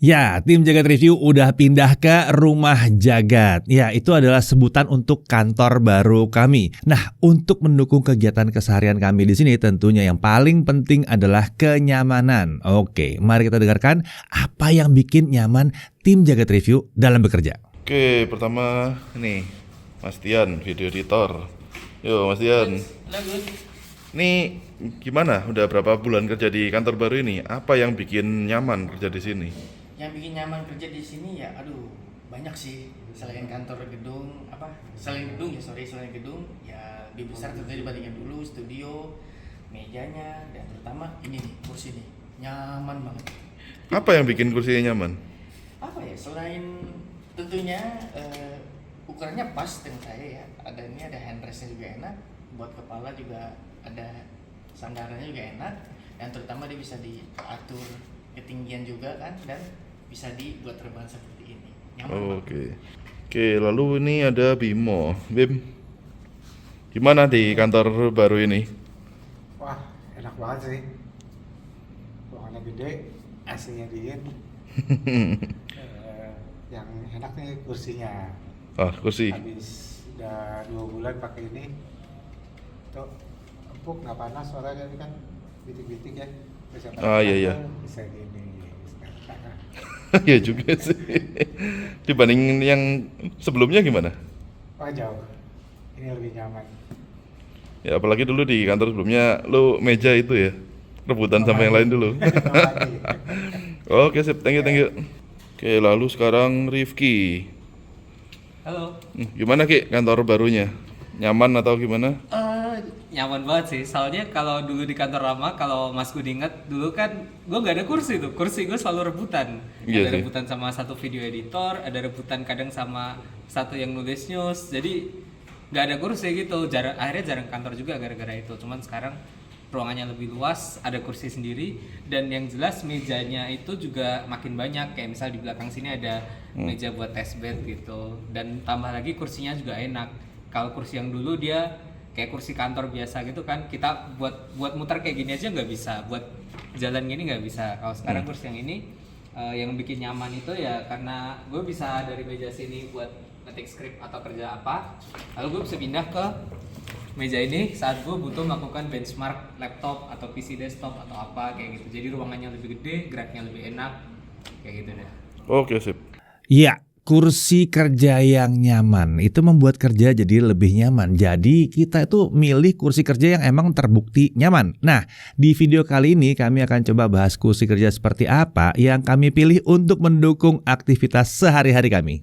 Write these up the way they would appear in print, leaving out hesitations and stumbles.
Ya, tim Jagat Review udah pindah ke Rumah Jagat. Ya, itu adalah sebutan untuk kantor baru kami. Nah, untuk mendukung kegiatan keseharian kami di sini tentunya yang paling penting adalah kenyamanan. Oke, mari kita dengarkan apa yang bikin nyaman tim Jagat Review dalam bekerja. Oke, pertama nih Mas Tian, video editor. Yo, Mas Tian. Nih gimana? Udah berapa bulan kerja di kantor baru ini? Apa yang bikin nyaman kerja di sini? Yang bikin nyaman kerja di sini ya, banyak sih. Selain kantor gedung, selain gedung ya lebih besar tentunya dibandingkan dulu, studio, mejanya, dan terutama ini nih, kursi nih, nyaman banget. Apa yang bikin kursinya nyaman? Selain tentunya ukurannya pas dengan saya ya, ada handrestnya juga enak, buat kepala juga ada sandarannya juga enak, dan terutama dia bisa diatur ketinggian juga kan, dan bisa dibuat terbang seperti ini. Nyaman. Oke, lalu ini ada Bimo. Bim, gimana di kantor baru ini? Wah, enak banget sih. Ruangannya gede, AC-nya dingin. Yang enak nih kursinya. Kursi. Habis udah 2 bulan pakai ini, tuh empuk, nggak panas suaranya, ini kan bitik-bitik ya. Bisa Iya. Bisa gini. Ya juga sih. Dibanding yang sebelumnya gimana? Wah, jauh. Ini lebih nyaman. Ya apalagi dulu di kantor sebelumnya lu meja itu ya, rebutan sama yang lain dulu. Oke, sip, thank you. Oke, lalu sekarang Rifki. Halo. Gimana Ki kantor barunya? Nyaman atau gimana? Nyaman banget sih, soalnya kalau dulu di kantor lama, kalau Mas Gue inget dulu kan gue nggak ada kursi tuh, kursi gue selalu rebutan. Iya Ada sih. rebutan sama satu video editor, ada rebutan kadang sama satu yang nulis news, jadi nggak ada kursi gitu. Akhirnya jarang kantor juga gara-gara itu. Cuman sekarang ruangannya lebih luas, ada kursi sendiri, dan yang jelas mejanya itu juga makin banyak. Kayak misal di belakang sini ada meja buat test bed gitu, dan tambah lagi kursinya juga enak. Kalau kursi yang dulu dia kayak kursi kantor biasa gitu kan, kita buat muter kayak gini aja nggak bisa, buat jalan gini nggak bisa. Kalau sekarang kursi yang ini yang bikin nyaman itu ya karena gue bisa dari meja sini buat ngetik skrip atau kerja apa, lalu gue bisa pindah ke meja ini saat gue butuh melakukan benchmark laptop atau PC desktop atau apa kayak gitu. Jadi ruangannya lebih gede, geraknya lebih enak, kayak gitu deh. Oke, sip. Ya, kursi kerja yang nyaman itu membuat kerja jadi lebih nyaman. Jadi kita itu milih kursi kerja yang emang terbukti nyaman. Nah, di video kali ini kami akan coba bahas kursi kerja seperti apa yang kami pilih untuk mendukung aktivitas sehari-hari kami.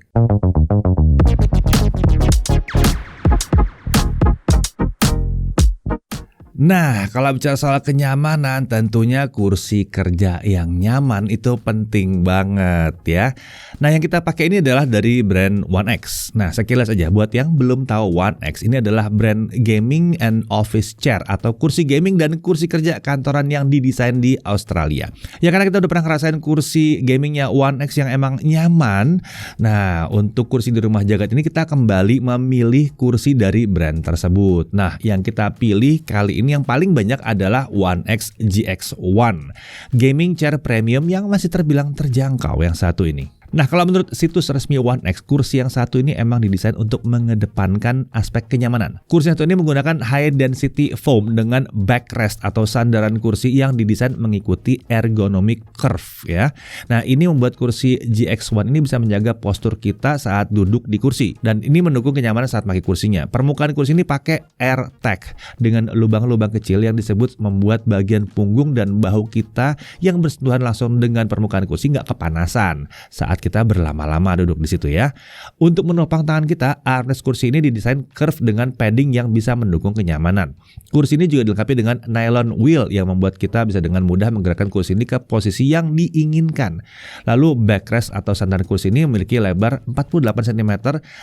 Nah, kalau bicara soal kenyamanan, tentunya kursi kerja yang nyaman itu penting banget ya. Nah, yang kita pakai ini adalah dari brand One X. Nah, sekilas aja buat yang belum tahu, One X ini adalah brand gaming and office chair atau kursi gaming dan kursi kerja kantoran yang didesain di Australia. Ya karena kita udah pernah ngerasain kursi gamingnya One X yang emang nyaman. Nah, untuk kursi di Rumah Jagat ini kita kembali memilih kursi dari brand tersebut. Nah, yang kita pilih kali ini yang paling banyak adalah One X GX1, gaming chair premium yang masih terbilang terjangkau yang satu ini. Nah, kalau menurut situs resmi One X, kursi yang satu ini emang didesain untuk mengedepankan aspek kenyamanan. Kursi yang satu ini menggunakan high density foam dengan backrest atau sandaran kursi yang didesain mengikuti ergonomic curve ya. Nah, ini membuat kursi GX1 ini bisa menjaga postur kita saat duduk di kursi, dan ini mendukung kenyamanan saat pakai kursinya. Permukaan kursi ini pakai AirTag dengan lubang-lubang kecil yang disebut membuat bagian punggung dan bahu kita yang bersentuhan langsung dengan permukaan kursi nggak kepanasan saat kita berlama-lama duduk di situ ya. Untuk menopang tangan kita, armrest kursi ini didesain curve dengan padding yang bisa mendukung kenyamanan. Kursi ini juga dilengkapi dengan nylon wheel yang membuat kita bisa dengan mudah menggerakkan kursi ini ke posisi yang diinginkan. Lalu backrest atau sandaran kursi ini memiliki lebar 48 cm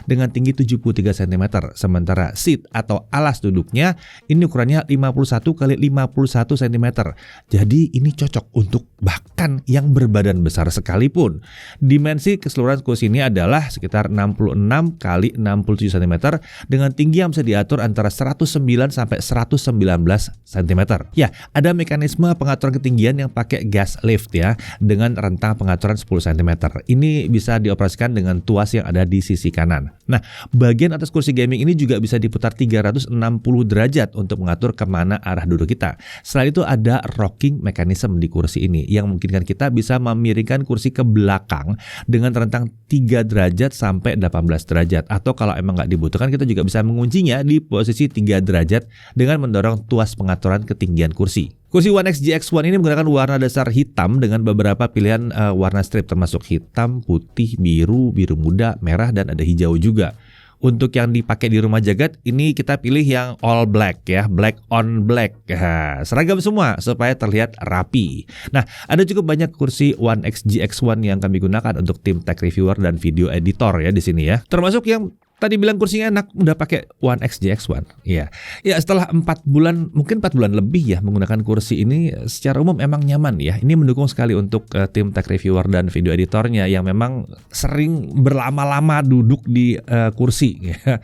dengan tinggi 73 cm. Sementara seat atau alas duduknya ini ukurannya 51 x 51 cm. Jadi ini cocok untuk bahkan yang berbadan besar sekalipun. Di Dimensi keseluruhan kursi ini adalah sekitar 66 kali 67 cm dengan tinggi yang bisa diatur antara 109 sampai 119 cm. Ya, ada mekanisme pengaturan ketinggian yang pakai gas lift ya dengan rentang pengaturan 10 cm. Ini bisa dioperasikan dengan tuas yang ada di sisi kanan. Nah, bagian atas kursi gaming ini juga bisa diputar 360 derajat untuk mengatur kemana arah duduk kita. Selain itu ada rocking mechanism di kursi ini yang memungkinkan kita bisa memiringkan kursi ke belakang dengan rentang 3 derajat sampai 18 derajat. Atau kalau emang nggak dibutuhkan, kita juga bisa menguncinya di posisi 3 derajat dengan mendorong tuas pengaturan ketinggian kursi. Kursi One X GX1 ini menggunakan warna dasar hitam dengan beberapa pilihan warna strip termasuk hitam, putih, biru, biru muda, merah, dan ada hijau juga. Untuk yang dipakai di rumah jagat, ini kita pilih yang all black ya, black on black. Seragam semua supaya terlihat rapi. Nah, ada cukup banyak kursi One X GX1 yang kami gunakan untuk tim tech reviewer dan video editor ya di sini ya. Termasuk yang tadi bilang kursinya enak, udah pakai One X GX1. Iya. Ya, setelah 4 bulan, mungkin 4 bulan lebih ya menggunakan kursi ini, secara umum emang nyaman ya. Ini mendukung sekali untuk tim tech reviewer dan video editornya yang memang sering berlama-lama duduk di kursi ya.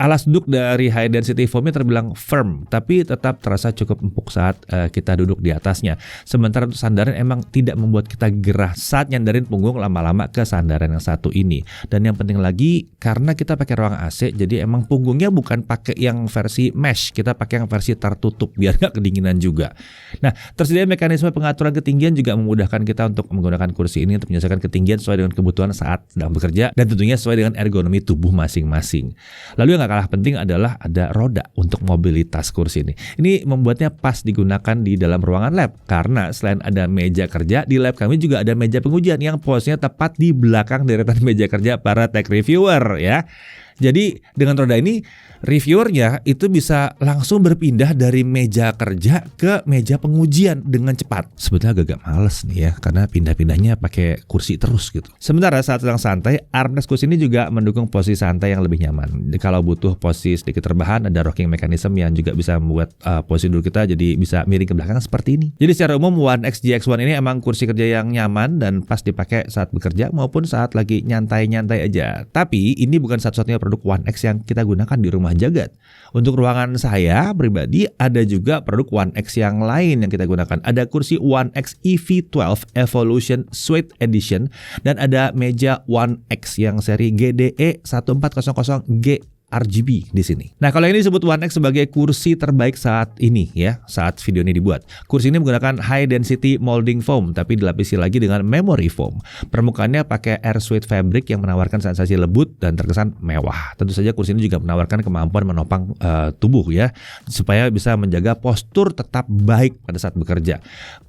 Alas duduk dari high density foamnya terbilang firm, tapi tetap terasa cukup empuk saat kita duduk di atasnya. Sementara untuk sandaran emang tidak membuat kita gerah saat nyandarin punggung lama-lama ke sandaran yang satu ini. Dan yang penting lagi, karena kita pakai ruang AC, jadi emang punggungnya bukan pakai yang versi mesh, kita pakai yang versi tertutup biar nggak kedinginan juga. Nah, tersedia mekanisme pengaturan ketinggian juga memudahkan kita untuk menggunakan kursi ini untuk menyesuaikan ketinggian sesuai dengan kebutuhan saat sedang bekerja dan tentunya sesuai dengan ergonomi tubuh masing-masing. Lalu yang gak kalah penting adalah ada roda untuk mobilitas kursi ini. Ini membuatnya pas digunakan di dalam ruangan lab karena selain ada meja kerja, di lab kami juga ada meja pengujian yang posisinya tepat di belakang deretan meja kerja para tech reviewer ya. Jadi dengan roda ini reviewernya itu bisa langsung berpindah dari meja kerja ke meja pengujian dengan cepat. Sebetulnya agak males nih ya, karena pindah-pindahnya pakai kursi terus gitu. Sementara saat sedang santai, armrest kursi ini juga mendukung posisi santai yang lebih nyaman. Kalau butuh posisi sedikit terbahan, ada rocking mechanism yang juga bisa membuat posisi duduk kita jadi bisa miring ke belakang seperti ini. Jadi secara umum One X GX1 ini emang kursi kerja yang nyaman dan pas dipakai saat bekerja maupun saat lagi nyantai-nyantai aja. Tapi ini bukan satu-satunya produk One X yang kita gunakan di rumah jagat. Untuk ruangan saya pribadi ada juga produk One X yang lain yang kita gunakan. Ada kursi One X EV12 Evolution Suite Edition dan ada meja One X yang seri GDE 1400G RGB di sini. Nah, kalau ini disebut One X sebagai kursi terbaik saat ini ya, saat video ini dibuat. Kursi ini menggunakan high density molding foam tapi dilapisi lagi dengan memory foam. Permukaannya pakai air suede fabric yang menawarkan sensasi lembut dan terkesan mewah. Tentu saja kursi ini juga menawarkan kemampuan menopang tubuh ya, supaya bisa menjaga postur tetap baik pada saat bekerja.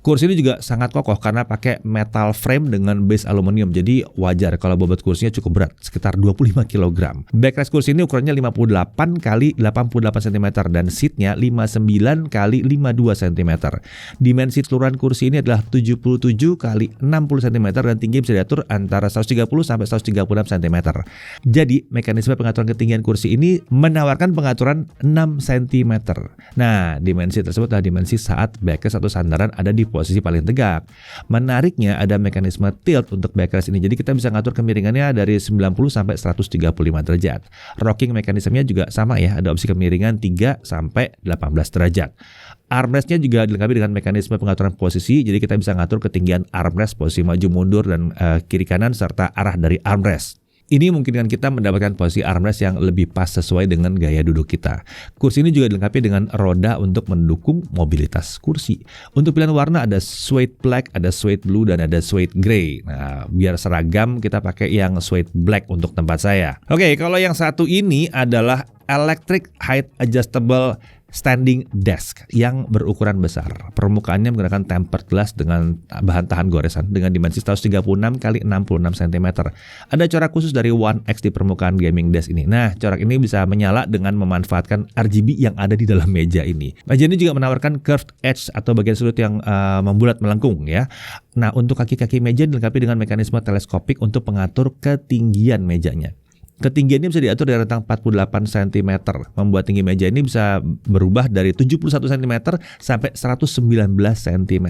Kursi ini juga sangat kokoh karena pakai metal frame dengan base aluminium. Jadi wajar kalau bobot kursinya cukup berat, sekitar 25 kg. Backrest kursi ini ukurannya 58 kali 88 cm dan seatnya 59 kali 52 cm. Dimensi keseluruhan kursi ini adalah 77 kali 60 cm dan tinggi bisa diatur antara 130 sampai 136 cm. Jadi mekanisme pengaturan ketinggian kursi ini menawarkan pengaturan 6 cm. Nah, dimensi tersebut adalah dimensi saat backrest atau sandaran ada di posisi paling tegak. Menariknya ada mekanisme tilt untuk backrest ini. Jadi kita bisa ngatur kemiringannya dari 90 sampai 135 derajat. Rocking mekanismenya juga sama ya, ada opsi kemiringan 3 sampai 18 derajat. Armrestnya juga dilengkapi dengan mekanisme pengaturan posisi, jadi kita bisa ngatur ketinggian armrest, posisi maju mundur dan kiri kanan serta arah dari armrest. Ini memungkinkan kita mendapatkan posisi armrest yang lebih pas sesuai dengan gaya duduk kita. Kursi ini juga dilengkapi dengan roda untuk mendukung mobilitas kursi. Untuk pilihan warna ada suede black, ada suede blue, dan ada suede grey. Nah, biar seragam kita pakai yang suede black untuk tempat saya. Oke, kalau yang satu ini adalah electric height adjustable standing desk yang berukuran besar. Permukaannya menggunakan tempered glass dengan bahan tahan goresan dengan dimensi 136 kali 66 cm. Ada corak khusus dari One X di permukaan gaming desk ini. Nah, corak ini bisa menyala dengan memanfaatkan RGB yang ada di dalam meja ini. Meja ini juga menawarkan curved edge atau bagian sudut yang membulat melengkung ya. Nah, untuk kaki-kaki meja dilengkapi dengan mekanisme teleskopik untuk mengatur ketinggian mejanya. Ketinggiannya bisa diatur dari rentang 48 cm. Membuat tinggi meja ini bisa berubah dari 71 cm sampai 119 cm.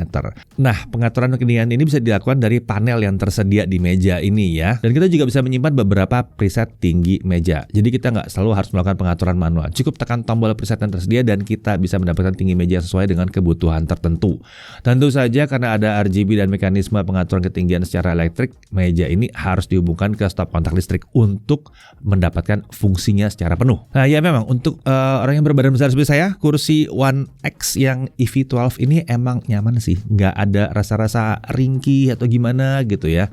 Nah, pengaturan ketinggian ini bisa dilakukan dari panel yang tersedia di meja ini ya. Dan kita juga bisa menyimpan beberapa preset tinggi meja. Jadi kita nggak selalu harus melakukan pengaturan manual. Cukup tekan tombol preset yang tersedia dan kita bisa mendapatkan tinggi meja sesuai dengan kebutuhan tertentu. Tentu saja karena ada RGB dan mekanisme pengaturan ketinggian secara elektrik, meja ini harus dihubungkan ke stop kontak listrik untuk mendapatkan fungsinya secara penuh. Nah ya memang untuk orang yang berbadan besar seperti saya, kursi One X yang EV12 ini emang nyaman sih. Nggak ada rasa-rasa ringkih atau gimana gitu ya.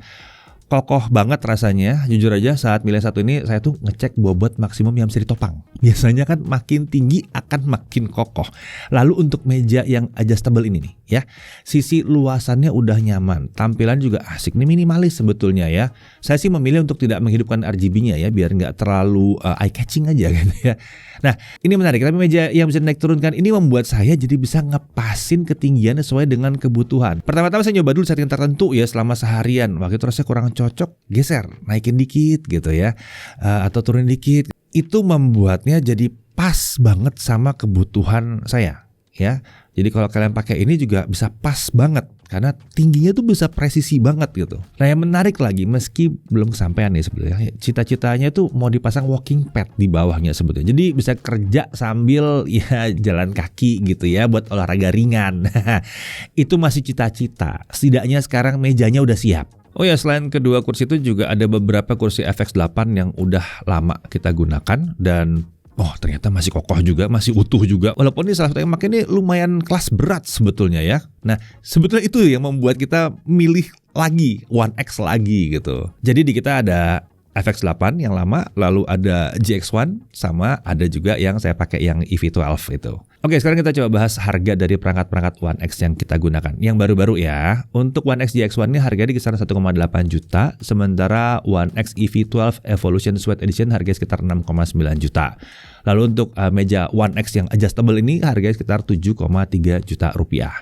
Kokoh banget rasanya. Jujur aja saat milih satu ini saya tuh ngecek bobot maksimum yang bisa ditopang. Biasanya kan makin tinggi akan makin kokoh. Lalu untuk meja yang adjustable ini nih ya, sisi luasannya udah nyaman, tampilan juga asik nih, minimalis sebetulnya ya. Saya sih memilih untuk tidak menghidupkan RGB-nya ya, biar nggak terlalu eye catching aja gitu ya. Nah ini menarik, tapi meja yang bisa naik turunkan ini membuat saya jadi bisa ngepasin ketinggian sesuai dengan kebutuhan. Pertama-tama saya nyoba dulu setting tertentu ya selama seharian. Waktu itu rasanya kurang cocok, geser, naikin dikit gitu ya, atau turunin dikit. Itu membuatnya jadi pas banget sama kebutuhan saya ya. Jadi kalau kalian pakai ini juga bisa pas banget karena tingginya tuh bisa presisi banget gitu. Nah yang menarik lagi, meski belum kesampaian nih sebetulnya, cita-citanya tuh mau dipasang walking pad di bawahnya sebetulnya. Jadi bisa kerja sambil ya jalan kaki gitu ya buat olahraga ringan. Itu masih cita-cita. Setidaknya sekarang mejanya udah siap. Oh ya, selain kedua kursi itu juga ada beberapa kursi FX8 yang udah lama kita gunakan dan ternyata masih kokoh juga, masih utuh juga. Walaupun ini salah satu yang makin ini lumayan kelas berat sebetulnya ya. Nah, sebetulnya itu yang membuat kita milih lagi One X lagi gitu. Jadi di kita ada FX8 yang lama, lalu ada GX1, sama ada juga yang saya pakai yang EV12 itu. Oke, sekarang kita coba bahas harga dari perangkat-perangkat One X yang kita gunakan. Yang baru-baru ya, untuk One X GX1 ini harganya di kisaran 1,8 juta, sementara One X EV12 Evolution Suede Edition harganya sekitar 6,9 juta. Lalu untuk meja One X yang adjustable ini harganya sekitar 7,3 juta rupiah.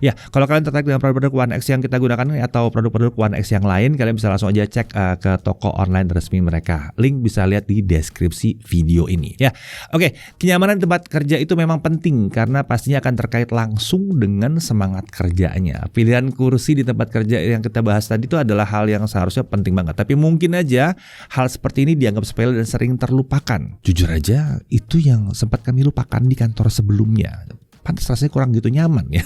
Ya, kalau kalian tertarik dengan produk-produk One X yang kita gunakan atau produk-produk One X yang lain, kalian bisa langsung aja cek ke toko online resmi mereka. Link bisa lihat di deskripsi video ini. Ya, oke, kenyamanan tempat kerja itu memang penting karena pastinya akan terkait langsung dengan semangat kerjanya. Pilihan kursi di tempat kerja yang kita bahas tadi itu adalah hal yang seharusnya penting banget. Tapi mungkin aja hal seperti ini dianggap sepele dan sering terlupakan. Jujur aja, itu yang sempat kami lupakan di kantor sebelumnya. Pantas rasanya kurang gitu nyaman ya.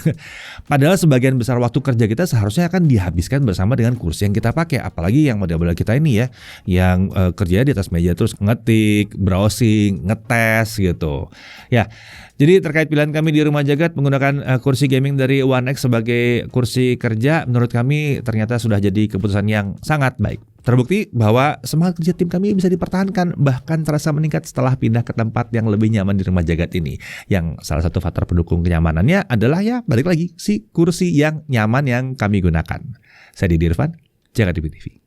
Padahal sebagian besar waktu kerja kita seharusnya akan dihabiskan bersama dengan kursi yang kita pakai. Apalagi yang model-model kita ini ya, yang kerjanya di atas meja terus ngetik, browsing, ngetes gitu. Ya, jadi terkait pilihan kami di Rumah Jagat menggunakan kursi gaming dari One X sebagai kursi kerja, menurut kami ternyata sudah jadi keputusan yang sangat baik. Terbukti bahwa semangat kerja tim kami bisa dipertahankan, bahkan terasa meningkat setelah pindah ke tempat yang lebih nyaman di Rumah Jagat ini. Yang salah satu faktor pendukung kenyamanannya adalah ya balik lagi si kursi yang nyaman yang kami gunakan. Saya Didi Irfan, Jagat TV.